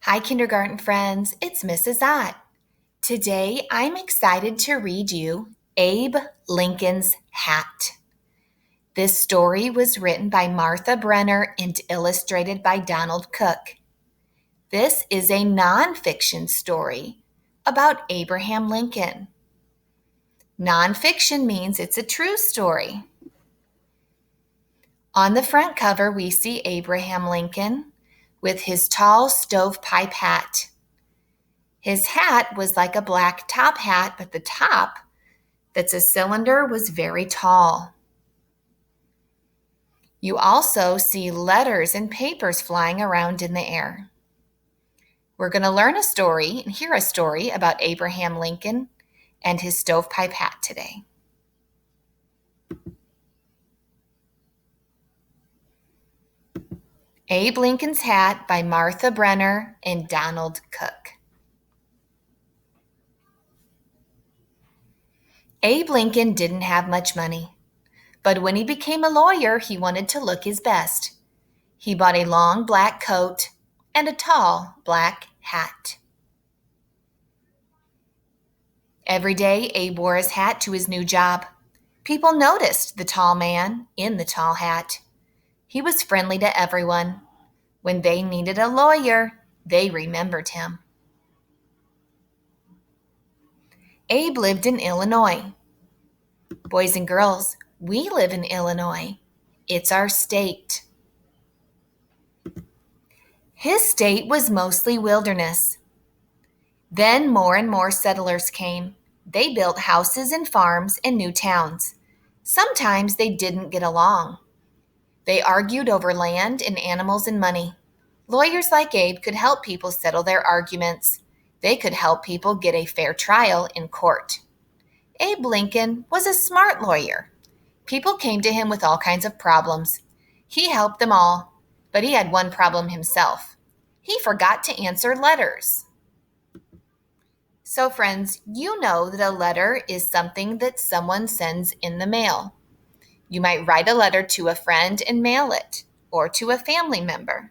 Hi, kindergarten friends. It's Mrs. Ott. Today, I'm excited to read you Abe Lincoln's Hat. This story was written by Martha Brenner and illustrated by Donald Cook. This is a nonfiction story about Abraham Lincoln. Nonfiction means it's a true story. On the front cover, we see Abraham Lincoln with his tall stovepipe hat. His hat was like a black top hat, but the top, that's a cylinder, was very tall. You also see letters and papers flying around in the air. We're going to learn a story and hear a story about Abraham Lincoln and his stovepipe hat today. Abe Lincoln's Hat by Martha Brenner and Donald Cook. Abe Lincoln didn't have much money, but when he became a lawyer, he wanted to look his best. He bought a long black coat and a tall black hat. Every day, Abe wore his hat to his new job. People noticed the tall man in the tall hat. He was friendly to everyone. When they needed a lawyer, they remembered him. Abe lived in Illinois. Boys and girls, we live in Illinois. It's our state. His state was mostly wilderness. Then more and more settlers came. They built houses and farms and new towns. Sometimes they didn't get along. They argued over land and animals and money. Lawyers like Abe could help people settle their arguments. They could help people get a fair trial in court. Abe Lincoln was a smart lawyer. People came to him with all kinds of problems. He helped them all, but he had one problem himself. He forgot to answer letters. So friends, you know that a letter is something that someone sends in the mail. You might write a letter to a friend and mail it, or to a family member.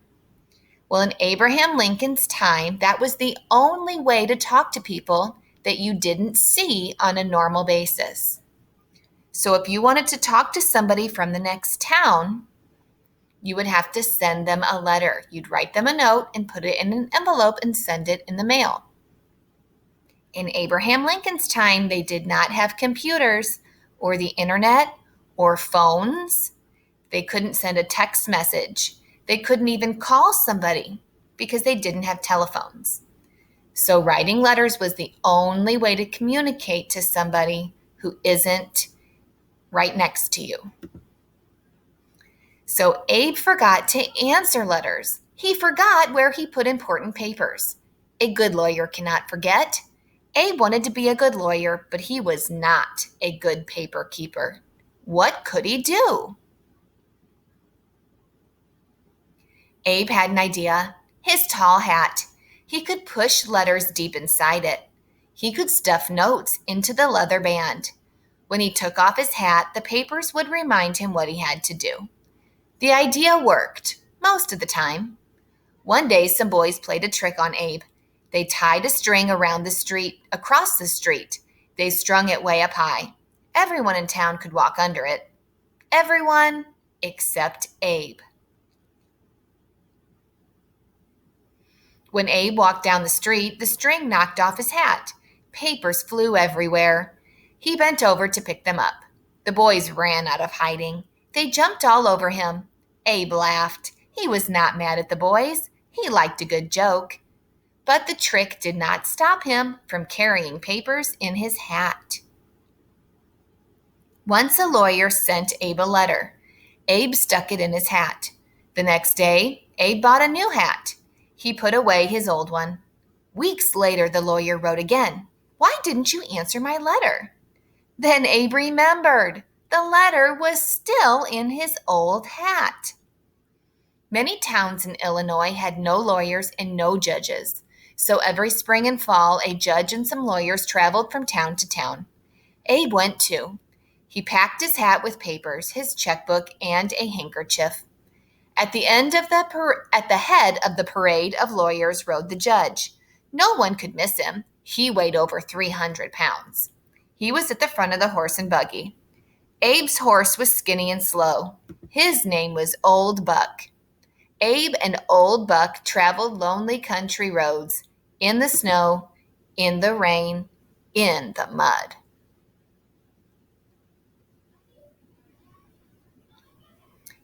Well, in Abraham Lincoln's time, that was the only way to talk to people that you didn't see on a normal basis. So if you wanted to talk to somebody from the next town, you would have to send them a letter. You'd write them a note and put it in an envelope and send it in the mail. In Abraham Lincoln's time, they did not have computers or the internet or phones. They couldn't send a text message. They couldn't even call somebody because they didn't have telephones. So writing letters was the only way to communicate to somebody who isn't right next to you. So Abe forgot to answer letters. He forgot where he put important papers. A good lawyer cannot forget. Abe wanted to be a good lawyer, but he was not a good paper keeper. What could he do? Abe had an idea. His tall hat. He could push letters deep inside it. He could stuff notes into the leather band. When he took off his hat, the papers would remind him what he had to do. The idea worked, most of the time. One day, some boys played a trick on Abe. They tied a string across the street. They strung it way up high. Everyone in town could walk under it. Everyone except Abe. When Abe walked down the street, the string knocked off his hat. Papers flew everywhere. He bent over to pick them up. The boys ran out of hiding. They jumped all over him. Abe laughed. He was not mad at the boys. He liked a good joke. But the trick did not stop him from carrying papers in his hat. Once a lawyer sent Abe a letter. Abe stuck it in his hat. The next day, Abe bought a new hat. He put away his old one. Weeks later, the lawyer wrote again. "Why didn't you answer my letter?" Then Abe remembered. The letter was still in his old hat. Many towns in Illinois had no lawyers and no judges. So every spring and fall, a judge and some lawyers traveled from town to town. Abe went too. He packed his hat with papers, his checkbook, and a handkerchief. At the head of the parade of lawyers rode the judge. No one could miss him. He weighed over 300 pounds. He was at the front of the horse and buggy. Abe's horse was skinny and slow. His name was Old Buck. Abe and Old Buck traveled lonely country roads, in the snow, in the rain, in the mud.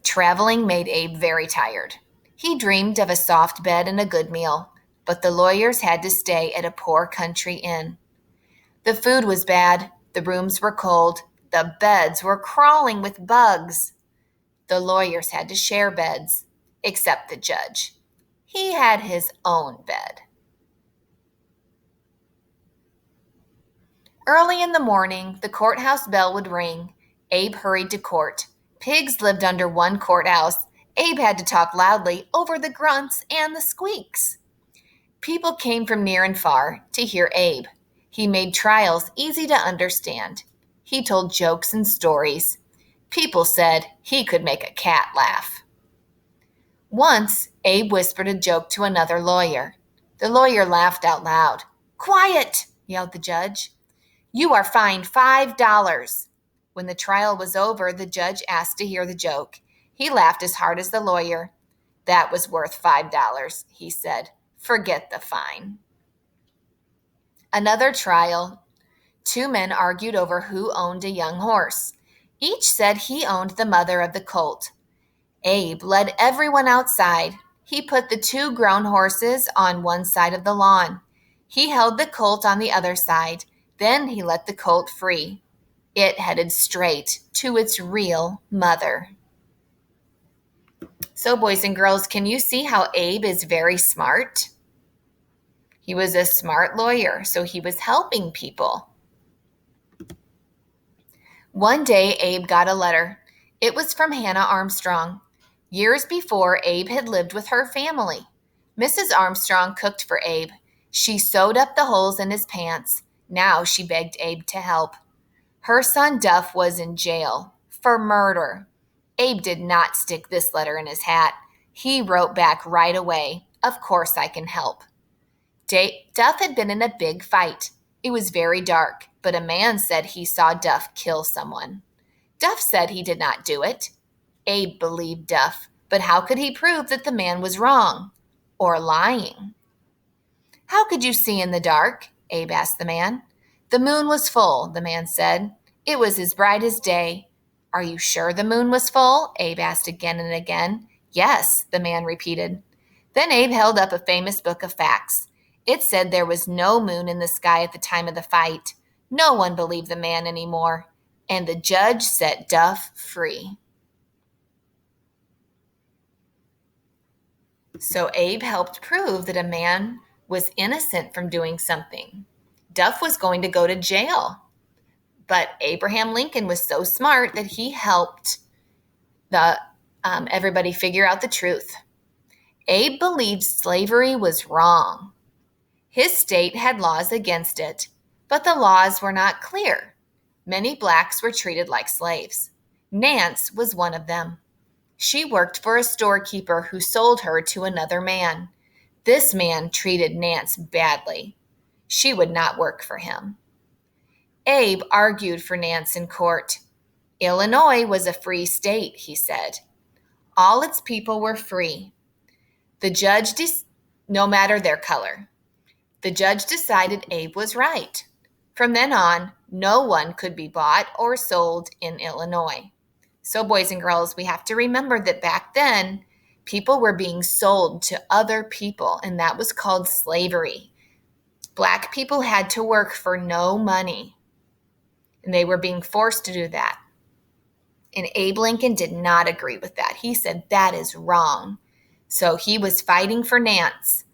Traveling made Abe very tired. He dreamed of a soft bed and a good meal, but the lawyers had to stay at a poor country inn. The food was bad, the rooms were cold, the beds were crawling with bugs. The lawyers had to share beds, except the judge. He had his own bed. Early in the morning, the courthouse bell would ring. Abe hurried to court. Pigs lived under one courthouse. Abe had to talk loudly over the grunts and the squeaks. People came from near and far to hear Abe. He made trials easy to understand. He told jokes and stories. People said he could make a cat laugh. Once, Abe whispered a joke to another lawyer. The lawyer laughed out loud. "Quiet!" yelled the judge. "You are fined $5. When the trial was over, the judge asked to hear the joke. He laughed as hard as the lawyer. "That was worth $5, he said. "Forget the fine." Another trial. Two men argued over who owned a young horse. Each said he owned the mother of the colt. Abe led everyone outside. He put the two grown horses on one side of the lawn. He held the colt on the other side. Then he let the colt free. It headed straight to its real mother. So, boys and girls, can you see how Abe is very smart? He was a smart lawyer, so he was helping people. One day, Abe got a letter. It was from Hannah Armstrong. Years before, Abe had lived with her family. Mrs. Armstrong cooked for Abe. She sewed up the holes in his pants. Now she begged Abe to help. Her son Duff was in jail for murder. Abe did not stick this letter in his hat. He wrote back right away, "Of course I can help." Duff had been in a big fight. It was very dark, but a man said he saw Duff kill someone. Duff said he did not do it. Abe believed Duff, but how could he prove that the man was wrong or lying? "How could you see in the dark?" Abe asked the man. "The moon was full," the man said. "It was as bright as day." "Are you sure the moon was full?" Abe asked again and again. "Yes," the man repeated. Then Abe held up a famous book of facts. It said there was no moon in the sky at the time of the fight. No one believed the man anymore, and the judge set Duff free. So Abe helped prove that a man was innocent from doing something. Duff was going to go to jail. But Abraham Lincoln was so smart that he helped everybody figure out the truth. Abe believed slavery was wrong. His state had laws against it, but the laws were not clear. Many blacks were treated like slaves. Nance was one of them. She worked for a storekeeper who sold her to another man. This man treated Nance badly. She would not work for him. Abe argued for Nance in court. Illinois was a free state, he said. All its people were free. No matter their color. The judge decided Abe was right. From then on, no one could be bought or sold in Illinois. So, boys and girls, we have to remember that back then, people were being sold to other people, and that was called slavery. Black people had to work for no money, and they were being forced to do that. And Abe Lincoln did not agree with that. He said that is wrong. So he was fighting for Nance,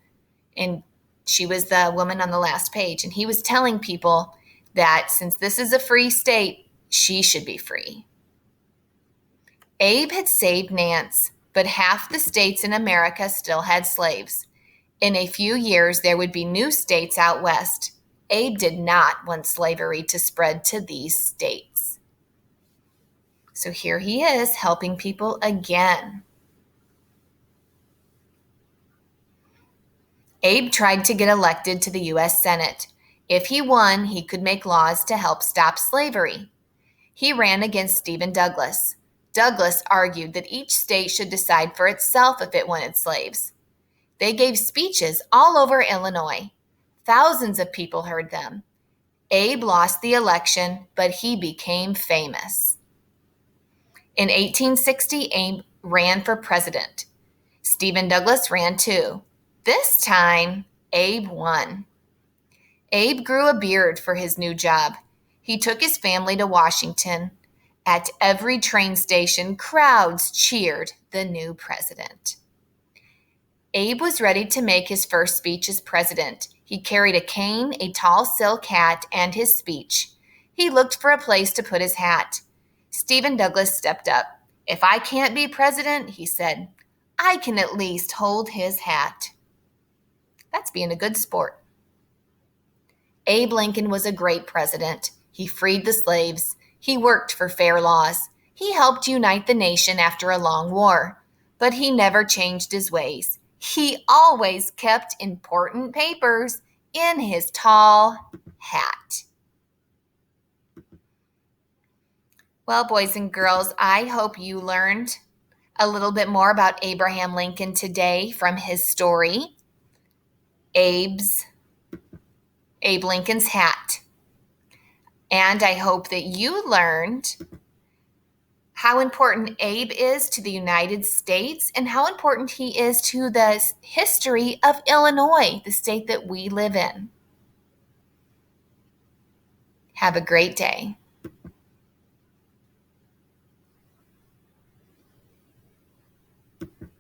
and she was the woman on the last page, and he was telling people that since this is a free state, she should be free. Abe had saved Nance, but half the states in America still had slaves. In a few years, there would be new states out west. Abe did not want slavery to spread to these states. So here he is helping people again. Abe tried to get elected to the U.S. Senate. If he won, he could make laws to help stop slavery. He ran against Stephen Douglas. Douglas argued that each state should decide for itself if it wanted slaves. They gave speeches all over Illinois. Thousands of people heard them. Abe lost the election, but he became famous. In 1860, Abe ran for president. Stephen Douglas ran too. This time, Abe won. Abe grew a beard for his new job. He took his family to Washington. At every train station, crowds cheered the new president. Abe was ready to make his first speech as president. He carried a cane, a tall silk hat, and his speech. He looked for a place to put his hat. Stephen Douglas stepped up. "If I can't be president," he said, "I can at least hold his hat." That's being a good sport. Abe Lincoln was a great president. He freed the slaves. He worked for fair laws. He helped unite the nation after a long war. But he never changed his ways. He always kept important papers in his tall hat. Well, boys and girls, I hope you learned a little bit more about Abraham Lincoln today from his story, Abe Lincoln's hat. And I hope that you learned how important Abe is to the United States and how important he is to the history of Illinois, the state that we live in. Have a great day.